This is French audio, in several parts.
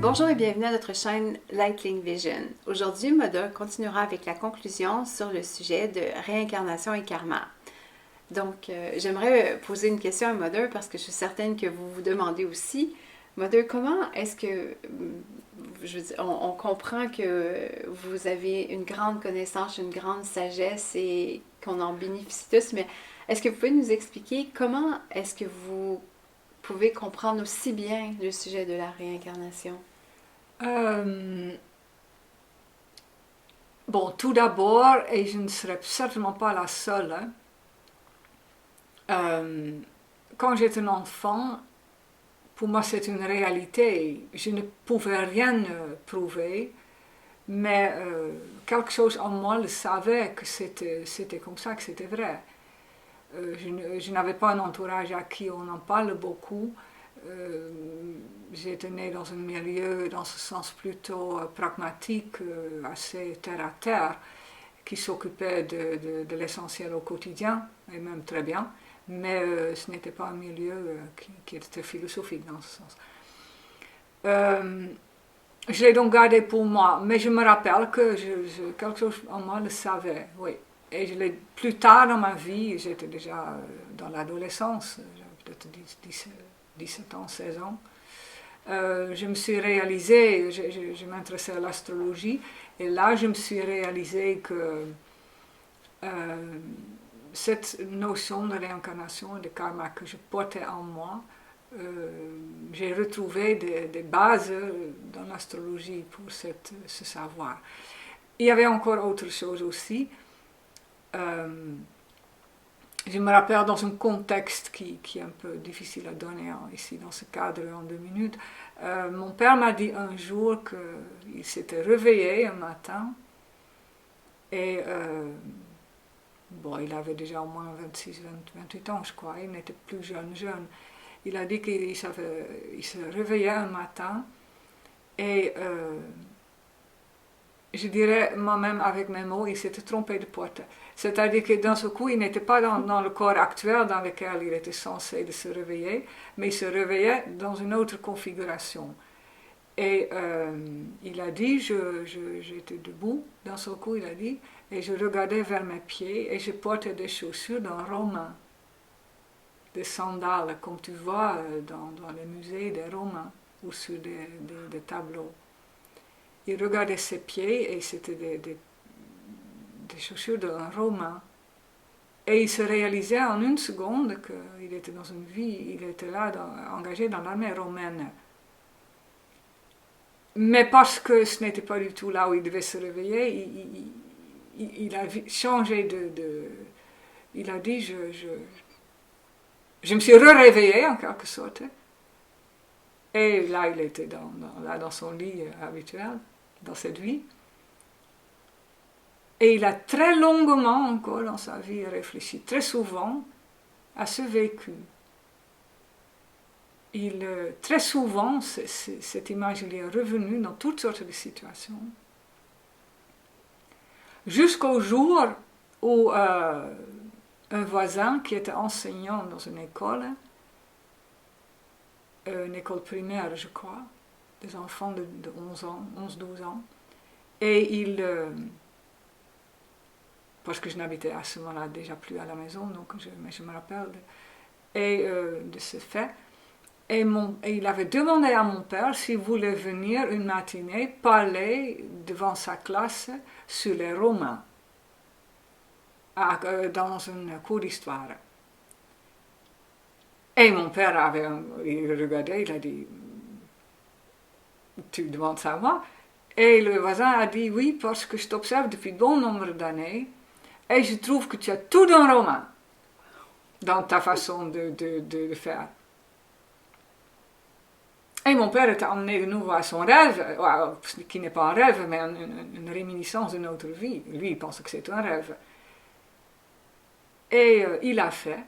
Bonjour et bienvenue à notre chaîne Lightling Vision. Aujourd'hui, Moda continuera avec la conclusion sur le sujet de réincarnation et karma. Donc, j'aimerais poser une question à Moda parce que je suis certaine que vous vous demandez aussi, Moda, comment est-ce que, on comprend que vous avez une grande connaissance, une grande sagesse et qu'on en bénéficie tous, mais est-ce que vous pouvez nous expliquer comment est-ce que vous pouvez comprendre aussi bien le sujet de la réincarnation? Bon, tout d'abord, et je ne serai certainement pas la seule, hein, quand j'étais un enfant, pour moi c'est une réalité. Je ne pouvais rien prouver, mais quelque chose en moi le savait que c'était comme ça, que c'était vrai. Je n'avais pas un entourage à qui on en parle beaucoup. Euh, J'étais née dans un milieu, dans ce sens plutôt pragmatique, assez terre à terre, qui s'occupait de l'essentiel au quotidien, et même très bien, mais ce n'était pas un milieu qui était philosophique dans ce sens. Je l'ai donc gardé pour moi, mais je me rappelle que quelque chose en moi le savait, oui. Et je l'ai plus tard dans ma vie, j'étais déjà dans l'adolescence, j'avais peut-être 17 ans, 16 ans. Je me suis réalisée, je m'intéressais à l'astrologie, et là je me suis réalisée que cette notion de réincarnation et de karma que je portais en moi, j'ai retrouvé des bases dans l'astrologie pour ce savoir. Il y avait encore autre chose aussi. Je me rappelle dans un contexte qui est un peu difficile à donner ici dans ce cadre en 2 minutes. Mon père m'a dit un jour qu'il s'était réveillé un matin et bon, il avait déjà au moins 26, 28 ans, je crois, il n'était plus jeune. Il a dit qu'il se réveillait un matin et je dirais moi-même avec mes mots, il s'était trompé de porte. C'est-à-dire que d'un seul coup, il n'était pas dans le corps actuel dans lequel il était censé de se réveiller, mais il se réveillait dans une autre configuration. Et il a dit, j'étais debout, d'un seul coup il a dit, et je regardais vers mes pieds et je portais des chaussures d'un Romain, des sandales, comme tu vois dans les musées des Romains ou sur des tableaux. Il regardait ses pieds et c'était des chaussures d'un Romain. Et il se réalisait en une seconde qu'il était dans une vie, il était là engagé dans l'armée romaine. Mais parce que ce n'était pas du tout là où il devait se réveiller, il a changé il a dit, je me suis réveillé en quelque sorte. Et là, il était dans son lit habituel, dans cette vie. Et il a très longuement encore dans sa vie réfléchi, très souvent, à ce vécu. Très souvent, cette image lui est revenue dans toutes sortes de situations. Jusqu'au jour où un voisin qui était enseignant dans une école primaire, je crois, des enfants de 11-12 ans, et parce que je n'habitais à ce moment-là déjà plus à la maison, donc je me rappelle de ce fait. Et il avait demandé à mon père s'il voulait venir une matinée parler devant sa classe sur les Romains, dans un cours d'histoire. Et mon père il regardait, il a dit, tu demandes ça à moi? Et le voisin a dit, oui, parce que je t'observe depuis bon nombre d'années, et je trouve que tu as tout d'un Romain dans ta façon de faire. Et mon père était emmené de nouveau à son rêve, qui n'est pas un rêve, mais une réminiscence de notre vie. Lui, il pense que c'est un rêve. Et il a fait.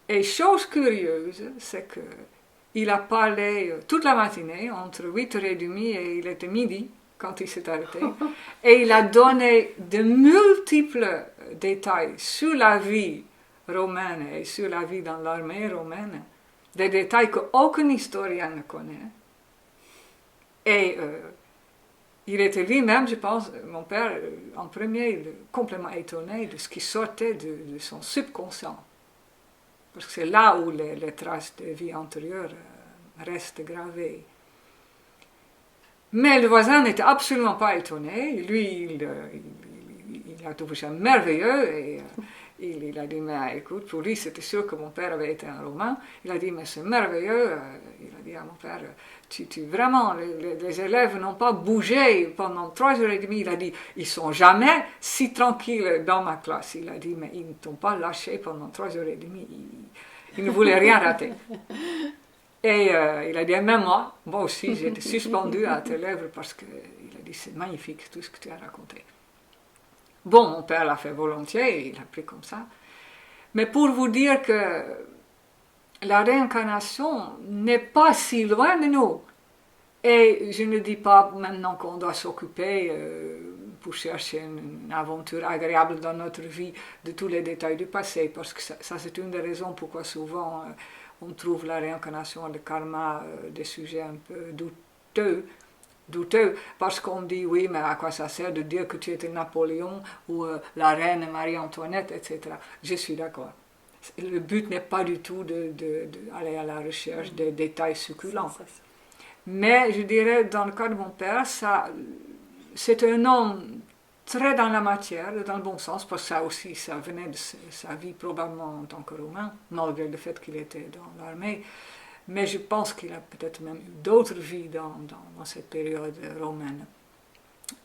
Et chose curieuse, c'est qu'il a parlé toute la matinée, entre 8h30 et il était midi, quand il s'est arrêté. Et il a donné de multiples détails sur la vie romaine et sur la vie dans l'armée romaine. Des détails qu'aucun historien ne connaît. Et il était lui-même, je pense, mon père, en premier, complètement étonné de ce qui sortait de son subconscient. Parce que c'est là où les traces de vie antérieure restent gravées. Mais le voisin n'était absolument pas étonné. Lui, il a trouvé ça merveilleux et il a dit, mais écoute, pour lui, c'était sûr que mon père avait été un Romain. Il a dit, mais c'est merveilleux. Il a dit à mon père, vraiment, les élèves n'ont pas bougé pendant 3h30. Il a dit, ils sont jamais si tranquilles dans ma classe. Il a dit, mais ils ne t'ont pas lâché pendant 3h30. Ils ne voulaient rien rater. Et il a dit, même moi aussi, j'étais suspendue à tes lèvres parce qu'il a dit, c'est magnifique tout ce que tu as raconté. Bon, mon père l'a fait volontiers, il a pris comme ça. Mais pour vous dire que la réincarnation n'est pas si loin de nous. Et je ne dis pas maintenant qu'on doit s'occuper pour chercher une aventure agréable dans notre vie de tous les détails du passé, parce que ça c'est une des raisons pourquoi souvent on trouve la réincarnation et le karma des sujets un peu douteux, parce qu'on dit oui, mais à quoi ça sert de dire que tu étais Napoléon ou la reine Marie-Antoinette, etc. Je suis d'accord. Le but n'est pas du tout d'aller à la recherche des détails succulents. Mais je dirais, dans le cas de mon père, c'est un homme très dans la matière, dans le bon sens, parce que ça aussi, ça venait de sa vie probablement en tant que Romain, malgré le fait qu'il était dans l'armée. Mais je pense qu'il a peut-être même eu d'autres vies dans cette période romaine.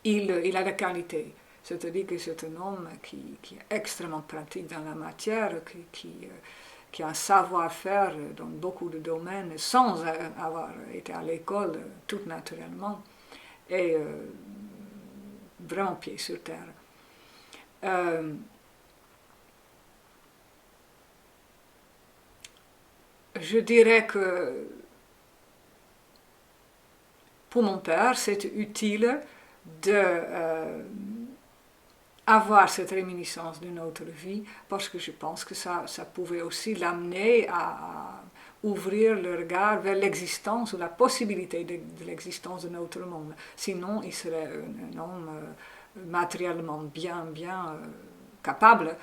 Il a la qualité, c'est-à-dire que c'est un homme qui est extrêmement pratique dans la matière, qui a un savoir-faire dans beaucoup de domaines sans avoir été à l'école tout naturellement, et vraiment pied sur terre. Je dirais que pour mon père, c'était utile d'avoir cette réminiscence de notre vie, parce que je pense que ça pouvait aussi l'amener à ouvrir le regard vers l'existence ou la possibilité de l'existence de notre monde. Sinon, il serait un homme matériellement bien capable,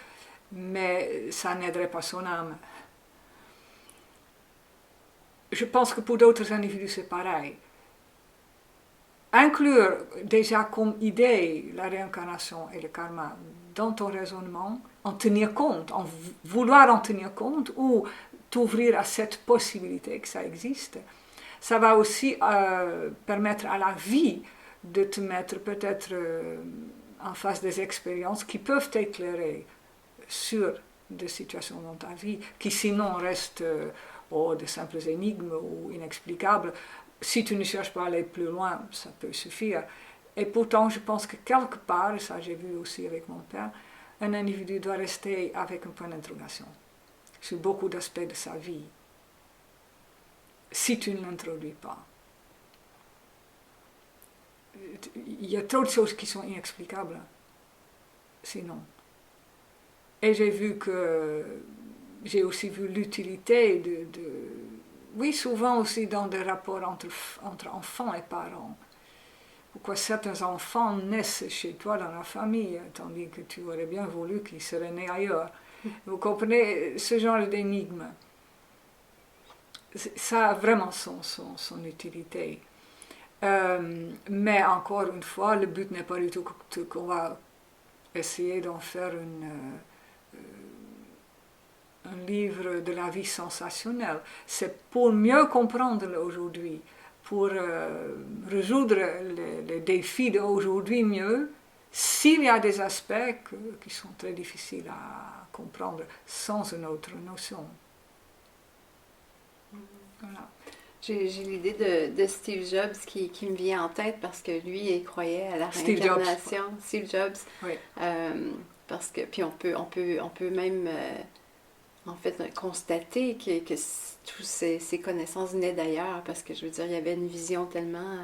mais ça n'aiderait pas son âme. Je pense que pour d'autres individus, c'est pareil. Inclure déjà comme idée la réincarnation et le karma dans ton raisonnement, en tenir compte, en vouloir en tenir compte, ou t'ouvrir à cette possibilité que ça existe, ça va aussi permettre à la vie de te mettre peut-être en face des expériences qui peuvent t'éclairer sur des situations dans ta vie, qui sinon restent de simples énigmes ou inexplicables. Si tu ne cherches pas à aller plus loin, ça peut suffire. Et pourtant, je pense que quelque part, et ça j'ai vu aussi avec mon père, un individu doit rester avec un point d'interrogation sur beaucoup d'aspects de sa vie, si tu ne l'introduis pas. Il y a trop de choses qui sont inexplicables, sinon. Et j'ai aussi vu l'utilité oui, souvent aussi dans des rapports entre enfants et parents. Pourquoi certains enfants naissent chez toi dans la famille, tandis que tu aurais bien voulu qu'ils seraient nés ailleurs. Vous comprenez ce genre d'énigme. Ça a vraiment son utilité. Mais encore une fois, le but n'est pas du tout qu'on va essayer d'en faire un livre de la vie sensationnelle. C'est pour mieux comprendre aujourd'hui, pour résoudre les défis d'aujourd'hui mieux, s'il y a des aspects qui sont très difficiles à comprendre sans une autre notion. Voilà. J'ai l'idée de Steve Jobs qui me vient en tête parce que lui, il croyait à la réincarnation. Steve Jobs. Oui. Parce que, puis on peut même en fait constater que toutes ces connaissances venaient d'ailleurs, parce que je veux dire, il y avait une vision tellement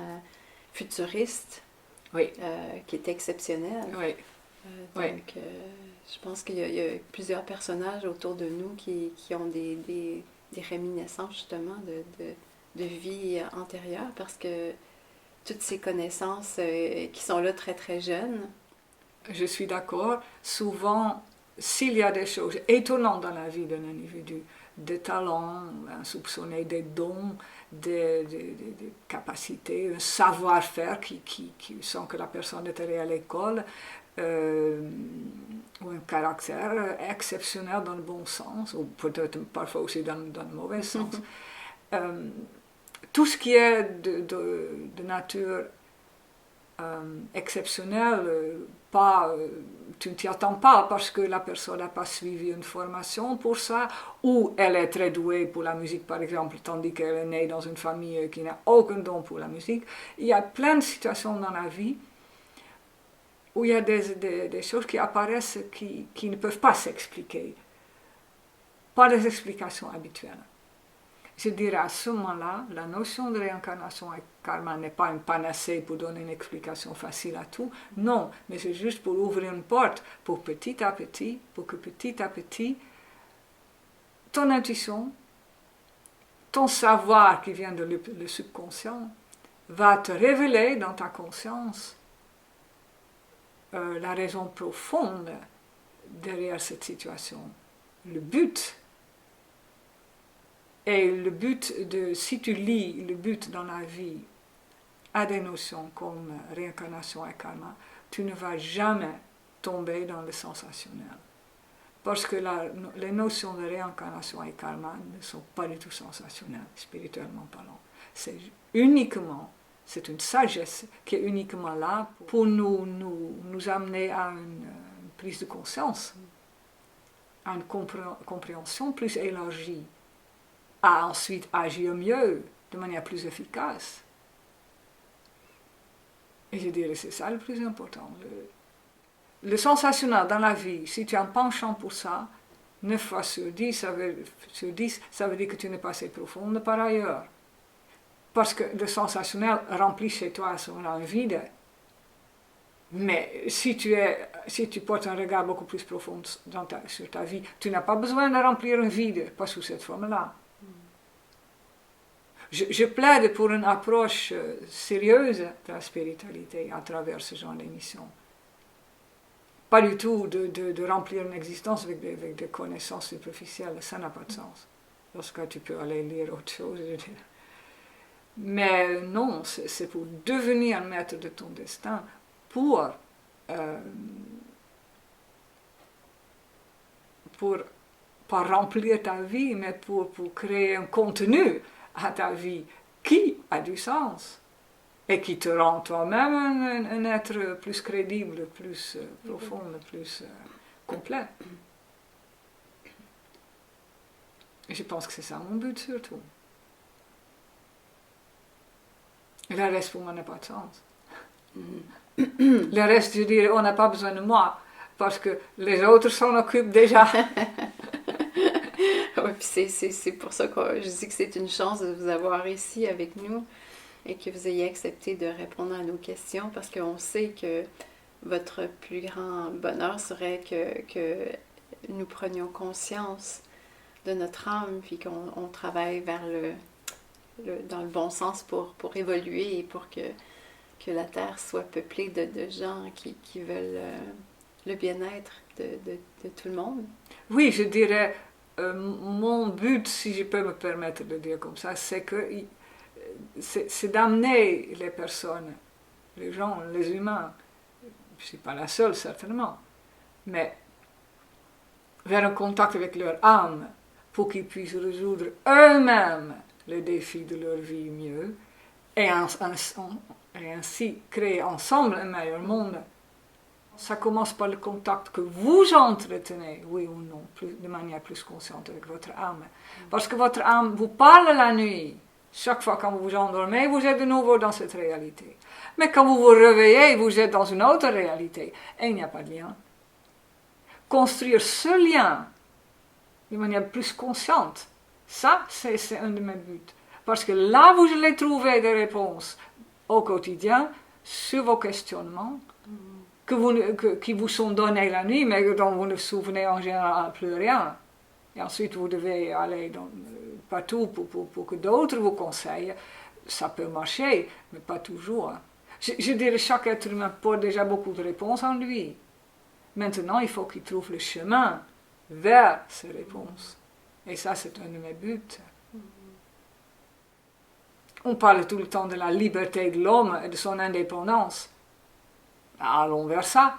futuriste qui était exceptionnelle. Oui. Donc, je pense qu'il y a plusieurs personnages autour de nous qui ont des réminiscences justement de vie antérieure, parce que toutes ces connaissances qui sont là très très jeunes. Je suis d'accord. Souvent, s'il y a des choses étonnantes dans la vie d'un individu, des talents insoupçonnés, des dons, des capacités, un savoir-faire sans que la personne ait allée à l'école, ou un caractère exceptionnel dans le bon sens, ou peut-être parfois aussi dans le mauvais sens. Tout ce qui est de nature exceptionnelle, tu ne t'y attends pas parce que la personne n'a pas suivi une formation pour ça, ou elle est très douée pour la musique par exemple, tandis qu'elle est née dans une famille qui n'a aucun don pour la musique. Il y a plein de situations dans la vie où il y a des choses qui apparaissent qui ne peuvent pas s'expliquer, pas des explications habituelles. Je dirais à ce moment-là, la notion de réincarnation et karma n'est pas une panacée pour donner une explication facile à tout, non, mais c'est juste pour ouvrir une porte, pour que petit à petit, ton intuition, ton savoir qui vient de le subconscient, va te révéler dans ta conscience la raison profonde derrière cette situation, le but. Et le but si tu lis le but dans la vie à des notions comme réincarnation et karma, tu ne vas jamais tomber dans le sensationnel. Parce que les notions de réincarnation et karma ne sont pas du tout sensationnelles, spirituellement parlant. C'est une sagesse qui est uniquement là pour nous amener à une prise de conscience, à une compréhension plus élargie, à ensuite agir mieux, de manière plus efficace. Et je dirais que c'est ça le plus important. Le sensationnel dans la vie, si tu as un penchant pour ça, 9 fois sur 10, ça veut dire que tu n'es pas assez profonde par ailleurs. Parce que le sensationnel remplit chez toi à ce moment-là un vide. Mais si tu portes un regard beaucoup plus profond sur ta vie, tu n'as pas besoin de remplir un vide, pas sous cette forme-là. Je plaide pour une approche sérieuse de la spiritualité à travers ce genre d'émission. Pas du tout de remplir une existence avec des connaissances superficielles, ça n'a pas de sens. Parce que tu peux aller lire autre chose, je dirais. Mais non, c'est pour devenir maître de ton destin, pour pas remplir ta vie, mais pour créer un contenu à ta vie qui a du sens et qui te rend toi-même un être plus crédible, plus profond, plus complet. Et je pense que c'est ça mon but surtout. Et le reste pour moi n'a pas de sens. Le reste, je dirais, on n'a pas besoin de moi parce que les autres s'en occupent déjà. Oui, puis c'est pour ça que je dis que c'est une chance de vous avoir ici avec nous et que vous ayez accepté de répondre à nos questions parce qu'on sait que votre plus grand bonheur serait que nous prenions conscience de notre âme puis qu'on travaille vers dans le bon sens pour évoluer et pour que la Terre soit peuplée de gens qui veulent le bien-être de tout le monde. Oui, je dirais, mon but, si je peux me permettre de dire comme ça, c'est d'amener les personnes, les gens, les humains, je ne suis pas la seule certainement, mais vers un contact avec leur âme pour qu'ils puissent résoudre eux-mêmes les défis de leur vie mieux et ainsi créer ensemble un meilleur monde. Ça commence par le contact que vous entretenez, oui ou non, de manière plus consciente avec votre âme. Parce que votre âme vous parle la nuit. Chaque fois quand vous vous endormez, vous êtes de nouveau dans cette réalité. Mais quand vous vous réveillez, vous êtes dans une autre réalité. Et il n'y a pas de lien. Construire ce lien de manière plus consciente, ça, c'est un de mes buts. Parce que là, vous allez trouver des réponses au quotidien sur vos questionnements qui vous sont donnés la nuit, mais dont vous ne vous souvenez en général plus rien. Et ensuite, vous devez aller partout pour que d'autres vous conseillent. ça peut marcher, mais pas toujours. Je dirais chaque être humain porte déjà beaucoup de réponses en lui. Maintenant, il faut qu'il trouve le chemin vers ces réponses. Et ça, c'est un de mes buts. On parle tout le temps de la liberté de l'homme et de son indépendance. Allons vers ça.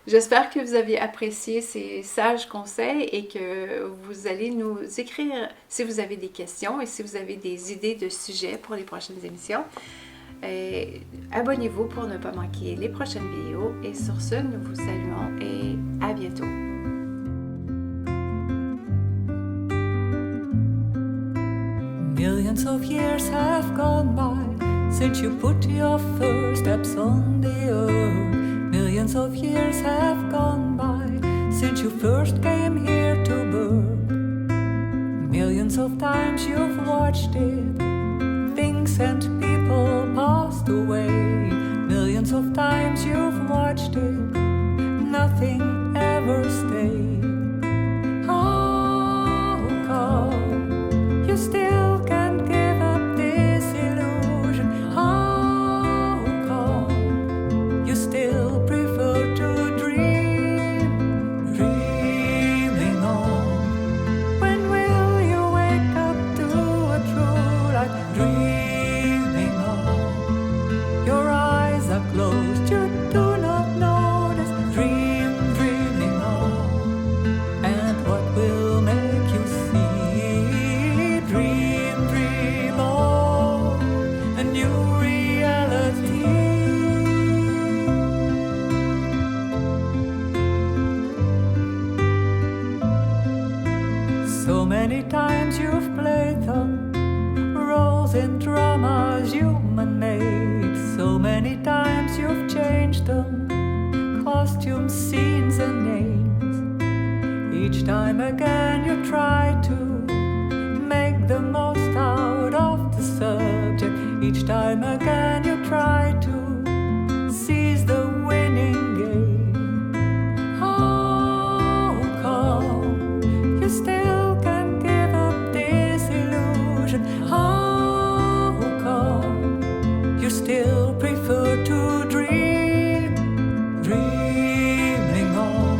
J'espère que vous avez apprécié ces sages conseils et que vous allez nous écrire si vous avez des questions et si vous avez des idées de sujets pour les prochaines émissions. Abonnez-vous pour ne pas manquer les prochaines vidéos et sur ce, nous vous saluons et à bientôt. Millions of years have gone by since you put your first steps on the earth. Millions of years have gone by since you first came here to birth. Millions of times you've watched it. Things and people passed away. Millions of times you've watched it. Nothing ever stayed. How come you still can't give up this illusion? How come you still prefer to dream, dreaming on? When will you wake up to a true life? Dreaming on. Your eyes are closed, you do not notice. Dreaming on. And what will make you see? Dream on. A new reality. So many times you've played them roles in dramas human made. So many times you've changed them, costumes, scenes and names. Each time again you try to make the most out of the subject. Each time again you try to seize the winning game. How come you still can't give up this illusion? How come you still prefer to dream, dreaming on?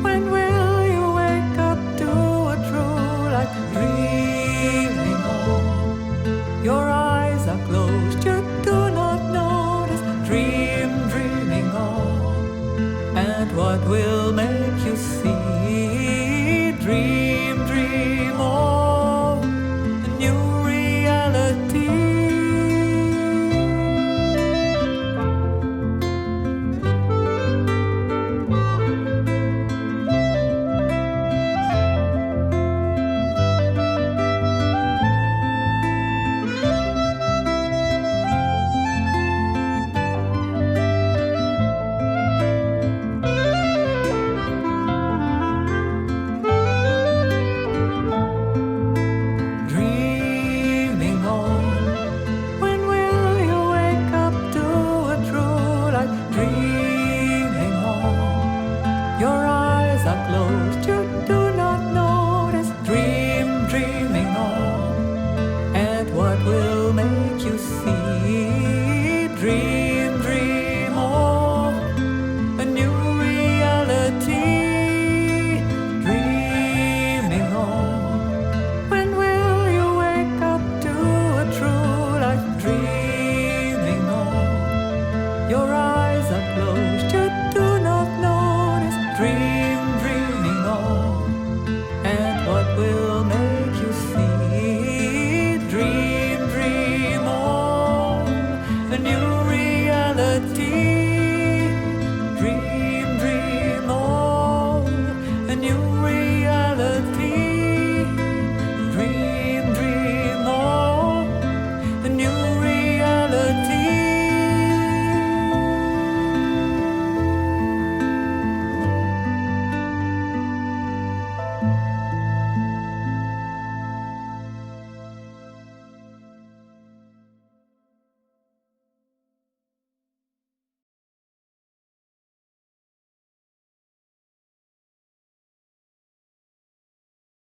When will you wake up to a true life? Dreaming on. Your eyes are closed, you do not notice. Dreaming on. And what will make you see? Dream on. A new reality. Dreaming on. When will you wake up to a true life? Dreaming on. Your eyes are closed, you do not notice. Dreaming on. And what will make you see? Dream on. A new reality. Dreaming on. When will you wake up to a true life? Dreaming on. Your eyes are closed, you do not notice. Dreaming on. And what will make you see? Dream on. A new reality.